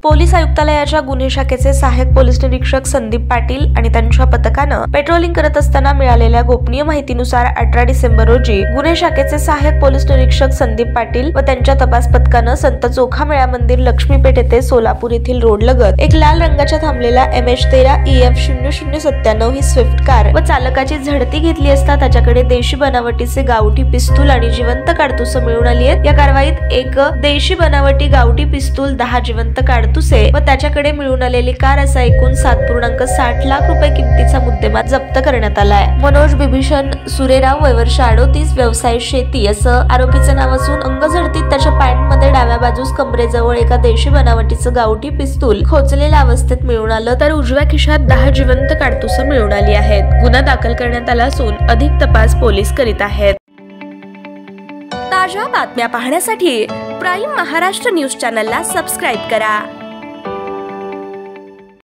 Police आयुक्तालयाच्या गुन्हे शाखेचे सहाय्यक पोलीस निरीक्षक संदीप पाटील आणि त्यांच्या पथकानं पेट्रोलिंग करत असताना मिळालेल्या गोपनीय माहितीनुसार 18 डिसेंबर रोजी गुन्हे शाखेचे सहाय्यक पोलीस निरीक्षक संदीप पाटील व त्यांच्या तपास पथकानं संत चोखामेळा मंदिर लक्ष्मीपेठ येथे सोलापूर येथील रोड लगत एक लाल रंगाच्या थांबलेल्या MH13 EF0097 ही स्विफ्ट कार व चालकाची झडती घेतली असता त्याच्याकडे देशी बनावटीचे गावठी पिस्तूल आणि जिवंत काडतुस मिळून आली आहेत। या कारवाईत एक देशी बनावटी गावठी पिस्तूल, 10 जिवंत काडतुसे व त्याच्याकडे मिळून आलेली कार असा एकूण 7.60 लाख रुपये किमतीचा मुद्देमाल जप्त करण्यात आला आहे। मनोज बिभीषण सुरेराव वय वर्ष 38, व्यवसाय शेती असं आरोपीचं नाव असून अंग झडतीत त्याच्या पॅन्ट मध्ये डाव्या बाजूस कमरेजवळ एका देशी बनावटीचं गावठी पिस्तूल खोचलेल्या अवस्थेत मिळून आलं तर उजव्या खिशात 10 जिवंत काडतुस मिळून आली आहेत। गुन्हा दाखल करण्यात आला असून अधिक तपास पोलीस करीत आहेत। ताज्या बातम्या पाहण्यासाठी प्राईम महाराष्ट्र न्यूज चॅनलला सबस्क्राईब करा।